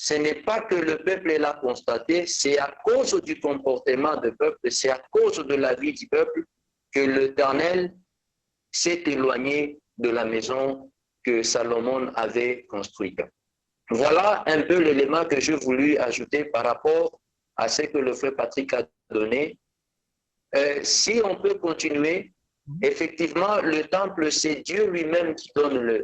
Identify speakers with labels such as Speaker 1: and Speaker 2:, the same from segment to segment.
Speaker 1: ce n'est pas que le peuple l'a constaté, c'est à cause du comportement du peuple, c'est à cause de la vie du peuple que l'Éternel s'est éloigné de la maison que Salomon avait construite. Voilà un peu l'élément que j'ai voulu ajouter par rapport à ce que le frère Patrick a donné. Si on peut continuer, effectivement, le temple, c'est Dieu lui-même qui donne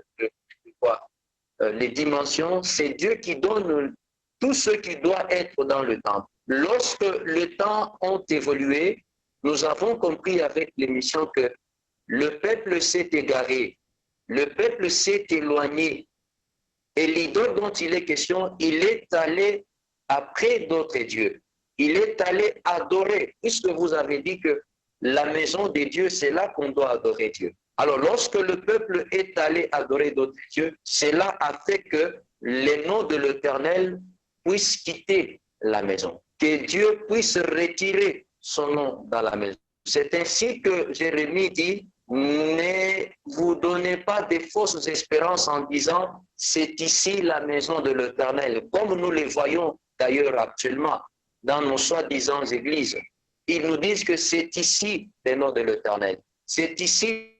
Speaker 1: les dimensions, c'est Dieu qui donne tout ce qui doit être dans le temple. Lorsque les temps ont évolué, nous avons compris avec l'émission que le peuple s'est égaré, le peuple s'est éloigné. Et l'idole dont il est question, il est allé après d'autres dieux. Il est allé adorer, puisque vous avez dit que la maison de Dieu, c'est là qu'on doit adorer Dieu. Alors, lorsque le peuple est allé adorer d'autres dieux, cela a fait que les noms de l'Éternel puissent quitter la maison, que Dieu puisse retirer son nom dans la maison. C'est ainsi que Jérémie dit, ne vous donnez pas de fausses espérances en disant, c'est ici la maison de l'Éternel, comme nous les voyons d'ailleurs actuellement dans nos soi-disant églises. Ils nous disent que c'est ici le nom de l'Éternel, c'est ici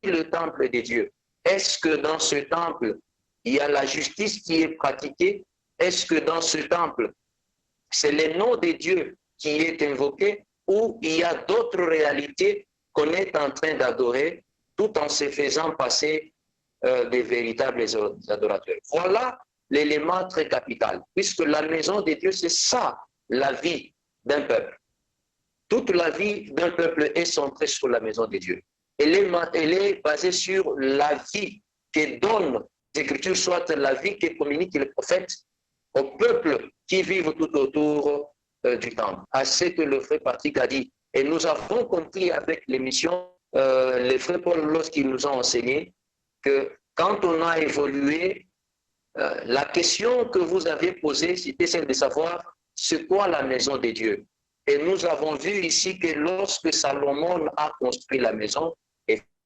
Speaker 1: le temple de Dieu. Est-ce que dans ce temple, il y a la justice qui est pratiquée? Est-ce que dans ce temple, c'est le nom de Dieu qui est invoqué ou il y a d'autres réalités qu'on est en train d'adorer tout en se faisant passer des véritables adorateurs? Voilà l'élément très capital, puisque la maison de Dieu, c'est ça, la vie d'un peuple. Toute la vie d'un peuple est centrée sur la maison de Dieu. Elle est basée sur la vie que donnent les Écritures, soit la vie que communiquent les prophètes au peuple qui vivent tout autour du temple. À ce que le frère Patrick a dit. Et nous avons compris avec l'émission, les frères Paul, lorsqu'ils nous ont enseigné, que quand on a évolué, la question que vous avez posée, c'était celle de savoir c'est quoi la maison de Dieu. Et nous avons vu ici que lorsque Salomon a construit la maison,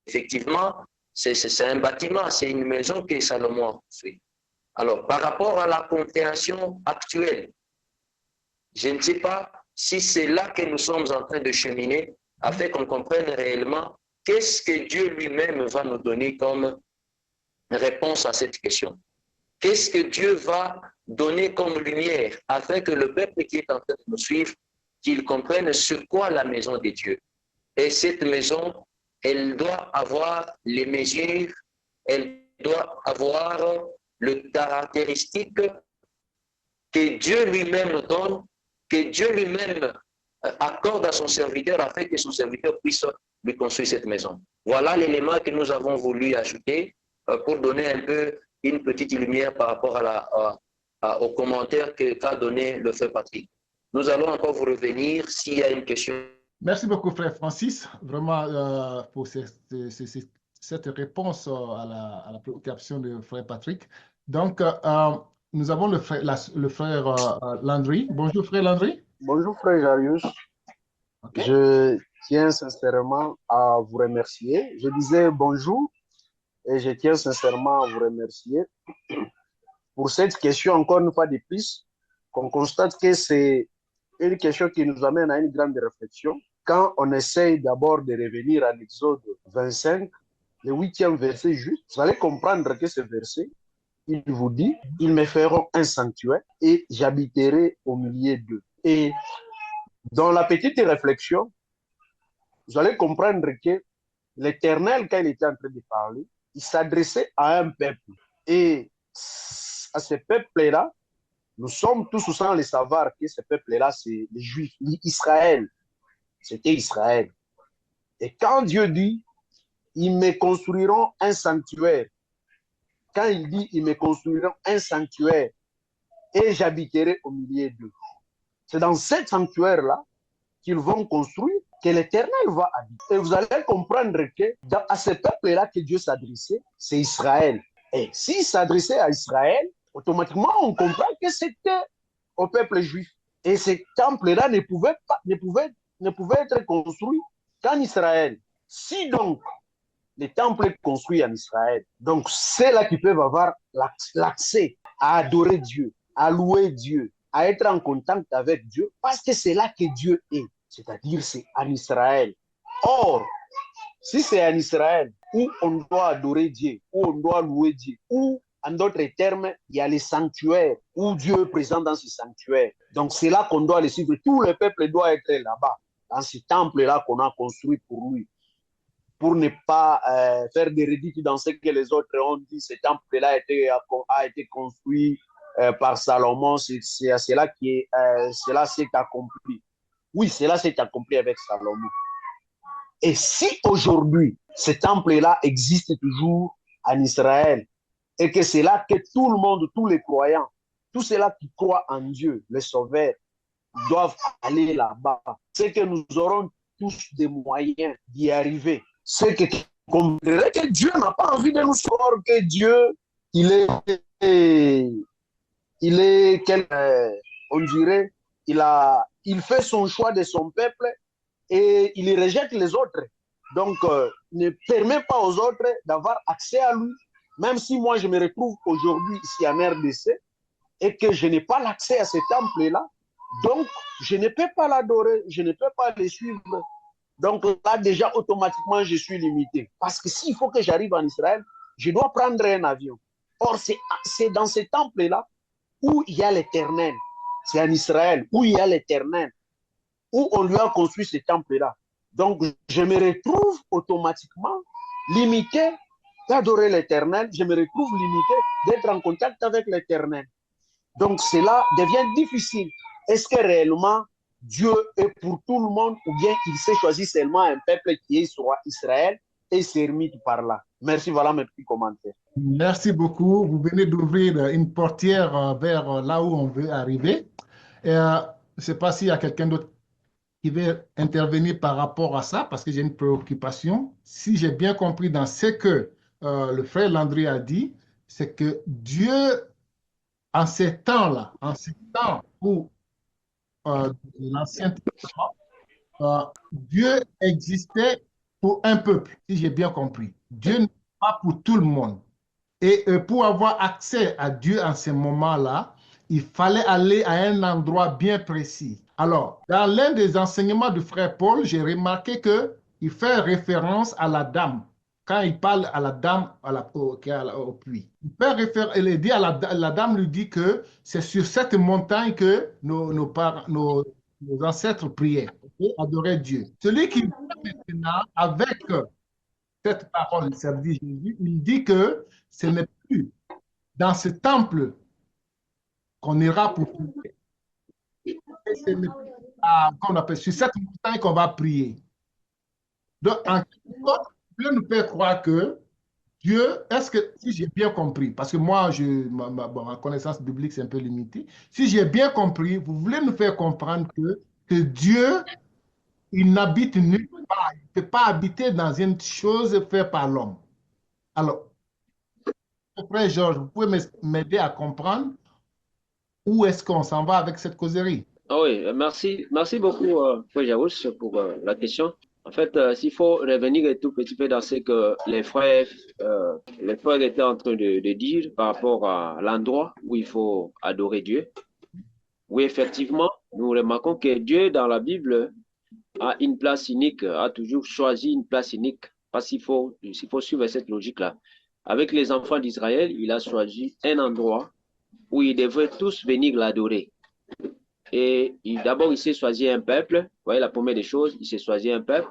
Speaker 1: effectivement, c'est un bâtiment, c'est une maison que Salomon a construite. Alors, par rapport à la compréhension actuelle, je ne sais pas si c'est là que nous sommes en train de cheminer, afin qu'on comprenne réellement qu'est-ce que Dieu lui-même va nous donner comme réponse à cette question. Qu'est-ce que Dieu va donner comme lumière, afin que le peuple qui est en train de nous suivre, qu'il comprenne sur quoi la maison de Dieu. Et cette maison, elle doit avoir les mesures, elle doit avoir le caractéristique que Dieu lui-même donne, que Dieu lui-même accorde à son serviteur afin que son serviteur puisse lui construire cette maison. Voilà l'élément que nous avons voulu ajouter pour donner un peu une petite lumière par rapport au commentaire qu'a donné le frère Patrick. Nous allons encore vous revenir s'il y a une question.
Speaker 2: Merci beaucoup, frère Francis, vraiment pour cette réponse à la préoccupation de frère Patrick. Donc, nous avons le frère Landry. Bonjour, frère Landry.
Speaker 3: Bonjour, frère Jarius. Okay. Je tiens sincèrement à vous remercier. Je disais bonjour et je tiens sincèrement à vous remercier pour cette question, encore une fois de plus, qu'on constate que c'est une question qui nous amène à une grande réflexion. Quand on essaye d'abord de revenir à l'Exode 25, le 8e verset juste, vous allez comprendre que ce verset, il vous dit, ils me feront un sanctuaire et j'habiterai au milieu d'eux. Et dans la petite réflexion, vous allez comprendre que l'Éternel, quand il était en train de parler, il s'adressait à un peuple. Et à ce peuple-là, nous sommes tous sans le savoir que ce peuple-là, c'est les Juifs, Israël. C'était Israël. Et quand Dieu dit, ils me construiront un sanctuaire, quand il dit, ils me construiront un sanctuaire et j'habiterai au milieu d'eux, c'est dans cet sanctuaire-là qu'ils vont construire que l'Éternel va habiter. Et vous allez comprendre que à ce peuple-là que Dieu s'adressait, c'est Israël. Et s'il s'adressait à Israël, automatiquement, on comprend que c'était au peuple juif. Et ce temple-là ne pouvait être construit qu'en Israël. Si donc le temple est construit en Israël, donc c'est là qu'ils peuvent avoir l'accès à adorer Dieu, à louer Dieu, à être en contact avec Dieu, parce que c'est là que Dieu est, c'est-à-dire c'est en Israël. Or, si c'est en Israël où on doit adorer Dieu, où on doit louer Dieu, où, en d'autres termes, il y a les sanctuaires, où Dieu est présent dans ce sanctuaire. Donc, c'est là qu'on doit le suivre. Tout le peuple doit être là-bas, dans ce temple-là qu'on a construit pour lui, pour ne pas faire des rédits dans ce que les autres ont dit. Ce temple-là a été construit par Salomon. C'est là qui cela s'est accompli. Oui, cela s'est accompli avec Salomon. Et si aujourd'hui, ce temple-là existe toujours en Israël, et que c'est là que tout le monde, tous les croyants, tous ceux-là qui croient en Dieu, le Sauveur, doivent aller là-bas, c'est que nous aurons tous des moyens d'y arriver. C'est que Dieu n'a pas envie de nous sauver, que Dieu, on dirait, il fait son choix de son peuple et il rejette les autres. Donc, ne permet pas aux autres d'avoir accès à lui. Même si moi, je me retrouve aujourd'hui ici en RDC et que je n'ai pas l'accès à ce temple-là, donc je ne peux pas l'adorer, je ne peux pas le suivre. Donc là, déjà, automatiquement, je suis limité. Parce que s'il faut que j'arrive en Israël, je dois prendre un avion. Or, c'est dans ce temple-là où il y a l'Éternel. C'est en Israël où il y a l'Éternel, où on lui a construit ce temple-là. Donc, je me retrouve automatiquement limité d'adorer l'Éternel. Je me retrouve limité d'être en contact avec l'Éternel. Donc, cela devient difficile. Est-ce que réellement Dieu est pour tout le monde ou bien il s'est choisi seulement un peuple qui est sur Israël et s'ermite par là? Merci, voilà mes petits commentaires.
Speaker 2: Merci beaucoup. Vous venez d'ouvrir une portière vers là où on veut arriver. Et, je ne sais pas s'il y a quelqu'un d'autre qui veut intervenir par rapport à ça, parce que j'ai une préoccupation. Si j'ai bien compris dans ce que le frère Landry a dit, c'est que Dieu, en ces temps-là, en ces temps où l'Ancien Testament, Dieu existait pour un peuple, si j'ai bien compris. Dieu n'est pas pour tout le monde. Et pour avoir accès à Dieu en ce moment-là, il fallait aller à un endroit bien précis. Alors, dans l'un des enseignements du frère Paul, j'ai remarqué qu'il fait référence à la dame. Quand il parle à la dame au puits, il dit la dame lui dit que c'est sur cette montagne que nos ancêtres priaient, et adoraient Dieu. Celui qui vient maintenant avec cette parole, ça dit Jésus, il dit que ce n'est plus dans ce temple qu'on ira pour prier. Ce n'est plus qu'on appelle sur cette montagne qu'on va prier. Donc, en quelque sorte, Dieu nous fait croire que Dieu, est-ce que, si j'ai bien compris, parce que moi, ma connaissance biblique, c'est un peu limitée, si j'ai bien compris, vous voulez nous faire comprendre que Dieu, il n'habite nulle part, il ne peut pas habiter dans une chose faite par l'homme. Alors, frère Georges, vous pouvez m'aider à comprendre où est-ce qu'on s'en va avec cette causerie?
Speaker 4: Ah oui, merci beaucoup, frère Jaous, pour la question. En fait, s'il faut revenir un tout petit peu dans ce que les frères étaient en train de dire par rapport à l'endroit où il faut adorer Dieu. Oui, effectivement, nous remarquons que Dieu, dans la Bible, a une place unique, a toujours choisi une place unique, parce qu'il faut suivre cette logique-là. Avec les enfants d'Israël, il a choisi un endroit où ils devraient tous venir l'adorer. Et d'abord, il s'est choisi un peuple. Vous voyez, la première des choses, il s'est choisi un peuple.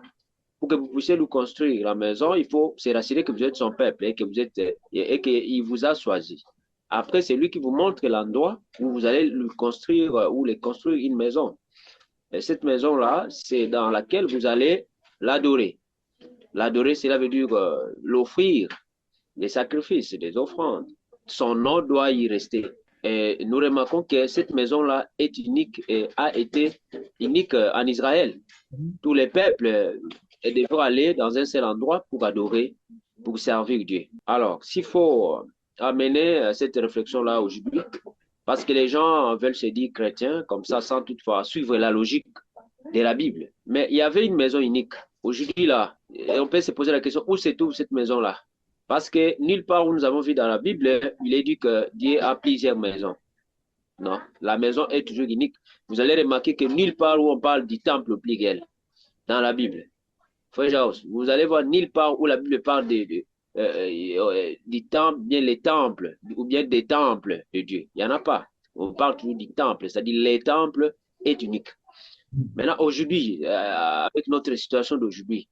Speaker 4: Pour que vous puissiez lui construire la maison, il faut se rassurer que vous êtes son peuple et qu'il vous a choisi. Après, c'est lui qui vous montre l'endroit où vous allez lui construire ou les construire une maison. Et cette maison-là, c'est dans laquelle vous allez l'adorer. L'adorer, cela veut dire l'offrir, des sacrifices, des offrandes. Son nom doit y rester. Et nous remarquons que cette maison-là est unique et a été unique en Israël. Tous les peuples devront aller dans un seul endroit pour adorer, pour servir Dieu. Alors, s'il faut amener cette réflexion-là aujourd'hui, parce que les gens veulent se dire chrétiens, comme ça, sans toutefois suivre la logique de la Bible. Mais il y avait une maison unique. Aujourd'hui, là, on peut se poser la question, où se trouve cette maison-là? Parce que nulle part où nous avons vu dans la Bible, il est dit que Dieu a plusieurs maisons. Non, la maison est toujours unique. Vous allez remarquer que nulle part où on parle du temple au pluriel dans la Bible. Frère Jaos, vous allez voir nulle part où la Bible parle du temple, bien les temples, ou bien des temples de Dieu. Il n'y en a pas. On parle toujours du temple, c'est-à-dire les temples est unique. Maintenant, aujourd'hui, avec notre situation d'aujourd'hui,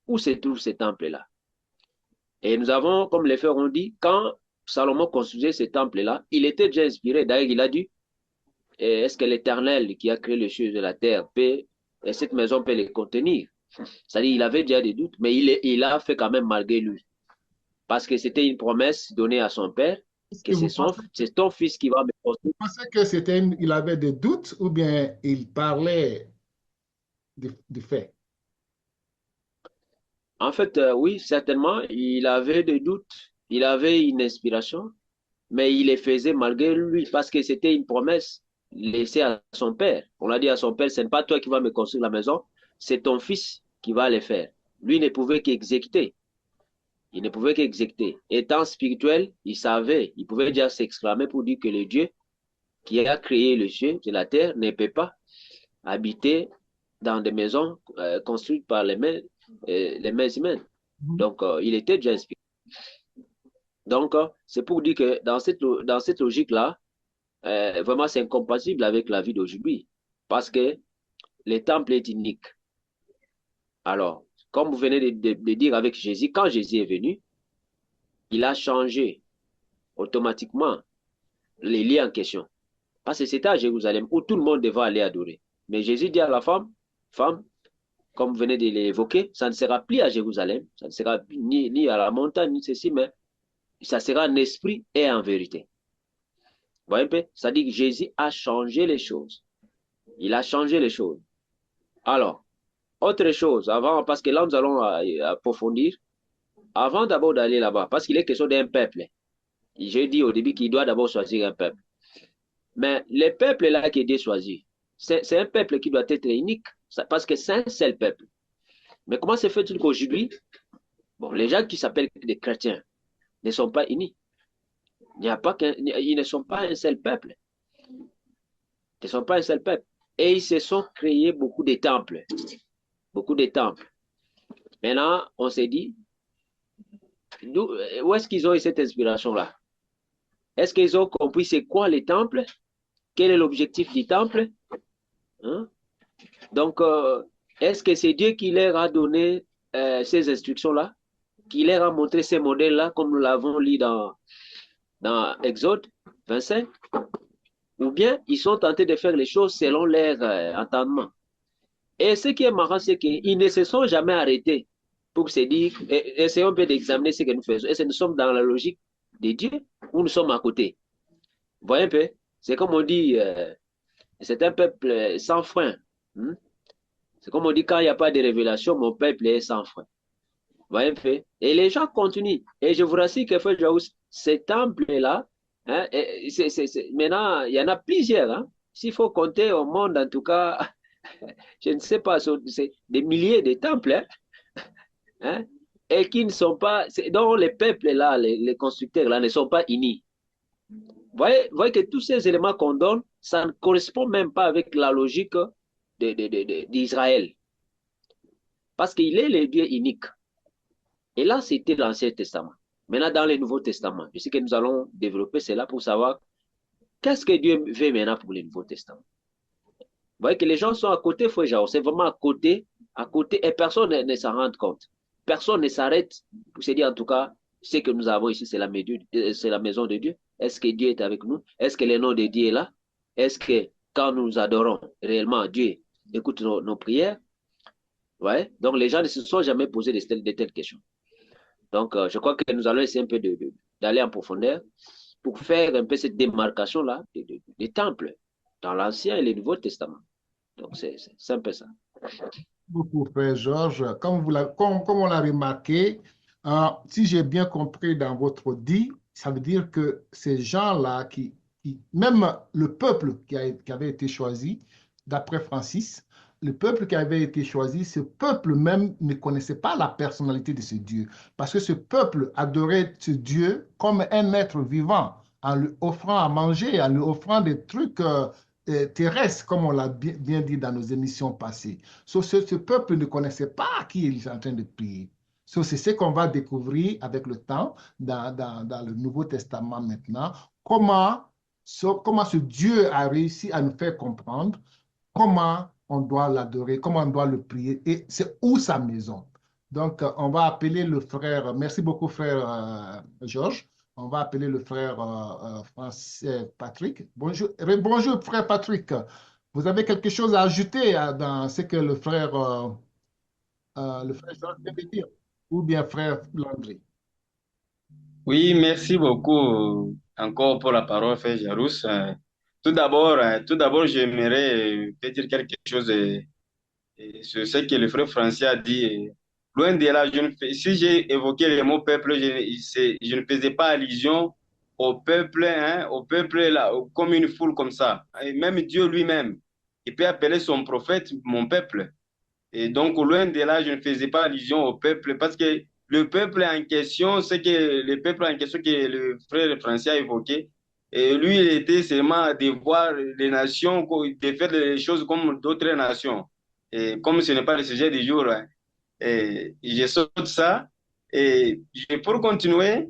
Speaker 4: où se trouvent ces temples-là? Et nous avons, comme les frères ont dit, quand Salomon construisait ces temples-là, il était déjà inspiré. D'ailleurs, il a dit, est-ce que l'Éternel qui a créé les cieux de la terre peut, et cette maison peut les contenir? C'est-à-dire, il avait déjà des doutes, mais il a fait quand même malgré lui. Parce que c'était une promesse donnée à son père, que c'est ton fils qui va me construire.
Speaker 2: Vous pensez que il avait des doutes ou bien il parlait de faits?
Speaker 4: En fait, oui, certainement, il avait des doutes, il avait une inspiration, mais il les faisait malgré lui, parce que c'était une promesse laissée à son père. On a dit à son père, ce n'est pas toi qui vas me construire la maison, c'est ton fils qui va les faire. Lui ne pouvait qu'exécuter. Il ne pouvait qu'exécuter. Étant spirituel, il savait, il pouvait déjà s'exclamer pour dire que le Dieu qui a créé le ciel et la terre ne peut pas habiter dans des maisons construites par les mains humaines. Donc, il était déjà inspiré. Donc, c'est pour dire que dans cette logique-là, vraiment, c'est incompatible avec la vie d'aujourd'hui. Parce que le temple est unique. Alors, comme vous venez de dire avec Jésus, quand Jésus est venu, il a changé automatiquement les lieux en question. Parce que c'était à Jérusalem où tout le monde devait aller adorer. Mais Jésus dit à la femme, comme vous venez de l'évoquer, ça ne sera plus à Jérusalem, ça ne sera ni à la montagne, ni ceci, mais ça sera en esprit et en vérité. Vous voyez un peu? Ça dit que Jésus a changé les choses. Il a changé les choses. Alors, autre chose, avant, parce que là, nous allons approfondir, avant d'abord d'aller là-bas, parce qu'il est question d'un peuple. J'ai dit au début qu'il doit d'abord choisir un peuple. Mais le peuple là qui est choisi, c'est un peuple qui doit être unique, parce que c'est un seul peuple. Mais comment se fait-il qu'aujourd'hui, bon, les gens qui s'appellent des chrétiens ne sont pas unis? Ils ne sont pas un seul peuple. Ils ne sont pas un seul peuple. Et ils se sont créés beaucoup de temples. Beaucoup de temples. Maintenant, on s'est dit, où est-ce qu'ils ont eu cette inspiration-là? Est-ce qu'ils ont compris c'est quoi les temples? Quel est l'objectif du temple? Hein? Donc, est-ce que c'est Dieu qui leur a donné ces instructions-là? Qui leur a montré ces modèles-là, comme nous l'avons lu dans Exode 25? Ou bien ils sont tentés de faire les choses selon leur entendement? Et ce qui est marrant, c'est qu'ils ne se sont jamais arrêtés pour se dire, essayons un peu d'examiner ce que nous faisons. Est-ce que nous sommes dans la logique de Dieu ou nous sommes à côté? Vous voyez un peu? C'est comme on dit, c'est un peuple sans frein. Hein? C'est comme on dit, quand il n'y a pas de révélation, mon peuple est sans frein. Vous voyez un peu? Et les gens continuent. Et je vous rassure que Frère Jaous, ces temples-là, hein, maintenant, il y en a plusieurs. Hein? S'il faut compter au monde, en tout cas, je ne sais pas, c'est des milliers de temples, hein? Hein? Et qui ne sont pas, dont les peuples là, les constructeurs là, ne sont pas unis. Vous voyez que tous ces éléments qu'on donne, ça ne correspond même pas avec la logique d'Israël. Parce qu'il est le Dieu unique. Et là, c'était l'Ancien Testament. Maintenant, dans le Nouveau Testament, je sais que nous allons développer cela pour savoir qu'est-ce que Dieu veut maintenant pour le Nouveau Testament. Vous voyez que les gens sont à côté, frère Jao, c'est vraiment à côté, et personne ne s'en rend compte. Personne ne s'arrête pour se dire, en tout cas, ce que nous avons ici, c'est la maison de Dieu. Est-ce que Dieu est avec nous? Est-ce que le nom de Dieu est là? Est-ce que quand nous adorons réellement Dieu, écoute nos prières? Ouais. Donc, les gens ne se sont jamais posé de telles questions. Donc, je crois que nous allons essayer un peu d'aller en profondeur pour faire un peu cette démarcation-là des temples dans l'Ancien et le Nouveau Testament. Donc, c'est un peu ça.
Speaker 2: Beaucoup, Frère Georges. Comme on l'a remarqué, si j'ai bien compris dans votre dit, ça veut dire que ces gens-là, même le peuple qui avait été choisi, d'après Francis, le peuple qui avait été choisi, ce peuple même ne connaissait pas la personnalité de ce Dieu. Parce que ce peuple adorait ce Dieu comme un être vivant, en lui offrant à manger, en lui offrant des trucs terrestres, comme on l'a bien dit dans nos émissions passées. Ce peuple ne connaissait pas qui il est en train de prier. C'est ce qu'on va découvrir avec le temps dans le Nouveau Testament maintenant, comment ce Dieu a réussi à nous faire comprendre comment on doit l'adorer, comment on doit le prier et c'est où sa maison. Donc, on va appeler le frère, merci beaucoup frère Georges, on va appeler le frère Patrick. Bonjour, bonjour frère Patrick, vous avez quelque chose à ajouter dans ce que le frère Georges vient de dire, ou bien frère Landry?
Speaker 5: Oui, merci beaucoup encore pour la parole, frère Jarousse. Tout d'abord, j'aimerais te dire quelque chose sur ce que le frère Français a dit. Loin de là, si j'ai évoqué le mot peuple, je ne faisais pas allusion au peuple là, comme une foule comme ça. Et même Dieu lui-même, il peut appeler son prophète mon peuple. Et donc, loin de là, je ne faisais pas allusion au peuple parce que le peuple en question, le peuple en question que le frère français a évoqué, et lui, il était seulement de voir les nations, de faire les choses comme d'autres nations. Et comme ce n'est pas le sujet du jour, hein, et je saute ça. Pour continuer,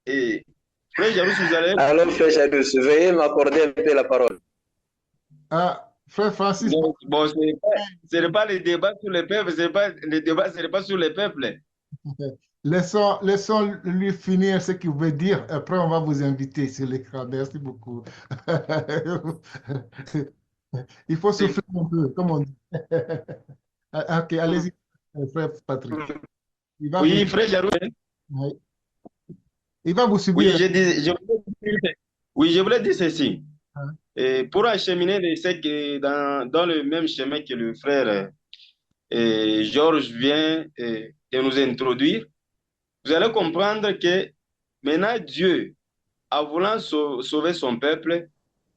Speaker 5: et, frère Jarousse, vous allez...
Speaker 1: Alors, frère Jarousse, veuillez m'accorder un peu la parole.
Speaker 2: Frère Francis.
Speaker 5: Bon, ce n'est pas le débat sur le peuple, le débat, ce n'est pas sur le peuple.
Speaker 2: Laissons lui finir ce qu'il veut dire. Après, on va vous inviter sur l'écran. Merci beaucoup. Il faut souffler un peu, comme on dit. Ok, allez-y, frère Patrick.
Speaker 5: Oui, frère Jarousse.
Speaker 2: Il va vous subir.
Speaker 5: Oui, je voulais dire ceci.
Speaker 2: Hein?
Speaker 5: Et pour acheminer dans le même chemin que le frère Georges vient de nous introduire, vous allez comprendre que maintenant Dieu, en voulant sauver son peuple,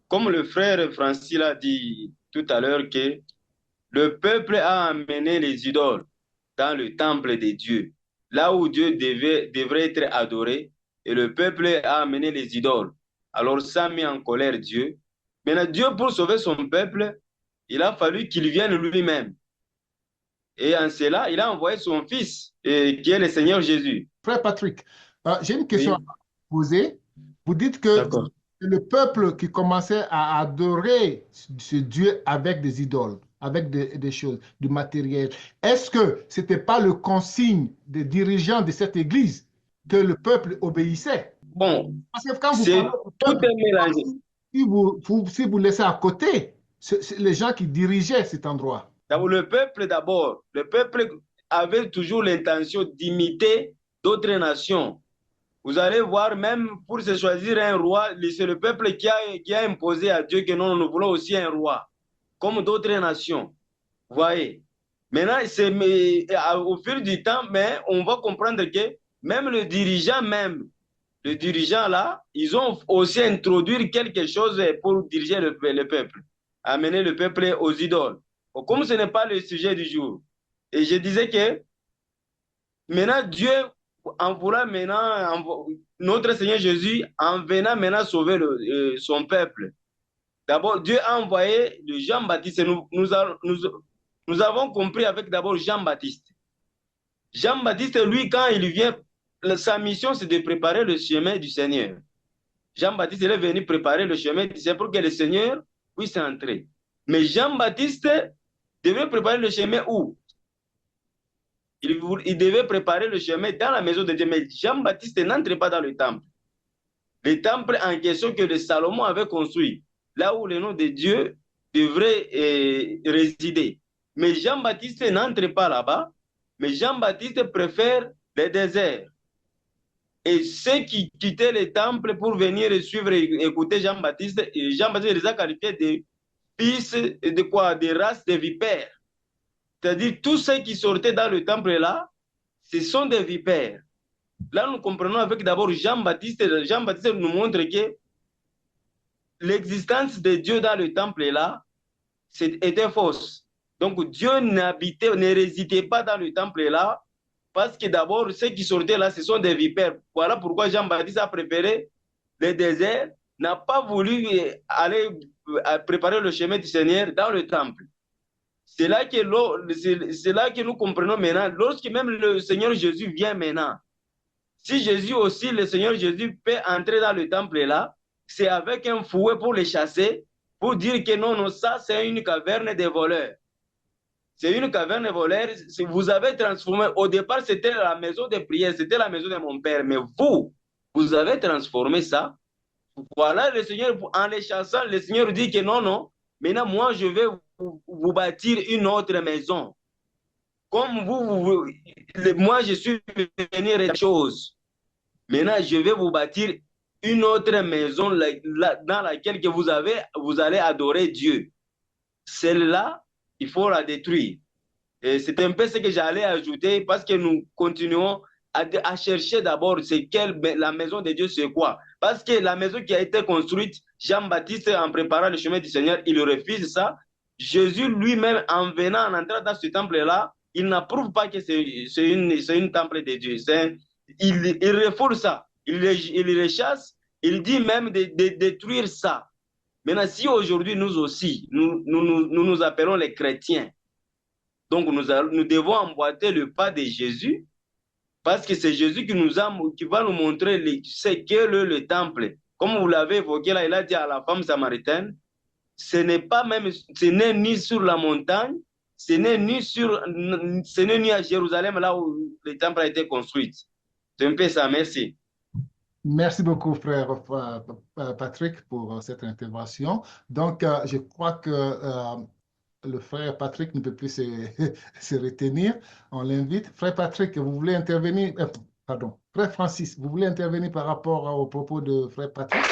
Speaker 5: comme le frère Francis l'a dit tout à l'heure, que le peuple a amené les idoles dans le temple de Dieu, là où Dieu devrait être adoré, et le peuple a amené les idoles. Alors ça a mis en colère Dieu. Maintenant, Dieu, pour sauver son peuple, il a fallu qu'il vienne lui-même. Et en cela, il a envoyé son fils, qui est le Seigneur Jésus.
Speaker 2: Frère Patrick, j'ai une question à poser. Vous dites que le peuple qui commençait à adorer ce Dieu avec des idoles, avec des choses, du matériel. Est-ce que ce n'était pas le consigne des dirigeants de cette église que le peuple obéissait?
Speaker 5: Bon,
Speaker 2: parce que quand vous
Speaker 5: c'est
Speaker 2: parlez
Speaker 5: tout est mélangé.
Speaker 2: Si vous laissez à côté les gens qui dirigeaient cet endroit.
Speaker 5: Le peuple avait toujours l'intention d'imiter d'autres nations. Vous allez voir, même pour se choisir un roi, c'est le peuple qui a imposé à Dieu que non, nous voulons aussi un roi, comme d'autres nations. Vous voyez? Maintenant, au fil du temps, mais on va comprendre que même le dirigeant là, ils ont aussi introduit quelque chose pour diriger le peuple, amener le peuple aux idoles. Comme ce n'est pas le sujet du jour. Et je disais que maintenant, Dieu, en voulant maintenant, notre Seigneur Jésus, en venant maintenant sauver son peuple, d'abord, Dieu a envoyé le Jean-Baptiste. Nous avons compris avec d'abord Jean-Baptiste. Jean-Baptiste, lui, quand il vient, sa mission, c'est de préparer le chemin du Seigneur. Jean-Baptiste, il est venu préparer le chemin du Seigneur pour que le Seigneur puisse entrer. Mais Jean-Baptiste devait préparer le chemin où? Il devait préparer le chemin dans la maison de Dieu. Mais Jean-Baptiste n'entre pas dans le temple. Le temple en question que le Salomon avait construit, là où le nom de Dieu devrait résider. Mais Jean-Baptiste n'entre pas là-bas, mais Jean-Baptiste préfère les déserts. Et ceux qui quittaient le temple pour venir suivre et écouter Jean-Baptiste, Jean-Baptiste les a qualifiés de fils de quoi? Des races de vipères. C'est-à-dire tous ceux qui sortaient dans le temple là, ce sont des vipères. Là, nous comprenons avec d'abord Jean-Baptiste. Jean-Baptiste nous montre que l'existence de Dieu dans le temple là, était fausse. Donc Dieu ne résidait pas dans le temple là, parce que d'abord, ceux qui sortaient là, ce sont des vipères. Voilà pourquoi Jean-Baptiste a préféré le désert, n'a pas voulu aller préparer le chemin du Seigneur dans le temple. C'est là que nous comprenons maintenant, lorsque même le Seigneur Jésus vient maintenant, si Jésus aussi, le Seigneur Jésus peut entrer dans le temple là, c'est avec un fouet pour les chasser, pour dire que non, non, ça c'est une caverne des voleurs. C'est une caverne des voleurs. Vous avez transformé, au départ c'était la maison de prière, c'était la maison de mon père, mais vous avez transformé ça. Voilà le Seigneur, en les chassant, le Seigneur dit que non, non, maintenant moi je vais vous bâtir une autre maison. Comme moi je suis venu à la chose. Maintenant je vais vous bâtir une autre maison dans laquelle que vous allez adorer Dieu. Celle-là, il faut la détruire. Et c'est un peu ce que j'allais ajouter parce que nous continuons à chercher d'abord la maison de Dieu, c'est quoi? Parce que la maison qui a été construite, Jean-Baptiste, en préparant le chemin du Seigneur, il refuse ça. Jésus lui-même, en venant, en entrant dans ce temple-là, il n'approuve pas que c'est une temple de Dieu. Il refoule ça, il rechasse, il dit même de détruire ça. Maintenant, si aujourd'hui, nous aussi, nous appelons les chrétiens, donc nous devons emboîter le pas de Jésus, parce que c'est Jésus qui va nous montrer ce qu'est le temple. Comme vous l'avez évoqué là, il a dit à la femme samaritaine, ce n'est ni sur la montagne, ce n'est ni à Jérusalem, là où le temple a été construit. C'est un peu ça, merci.
Speaker 2: Merci beaucoup, frère Patrick, pour cette intervention. Donc, je crois que le frère Patrick ne peut plus se retenir. On l'invite. Frère Patrick, vous voulez intervenir? Pardon. Frère Francis, vous voulez intervenir par rapport aux propos de frère Patrick?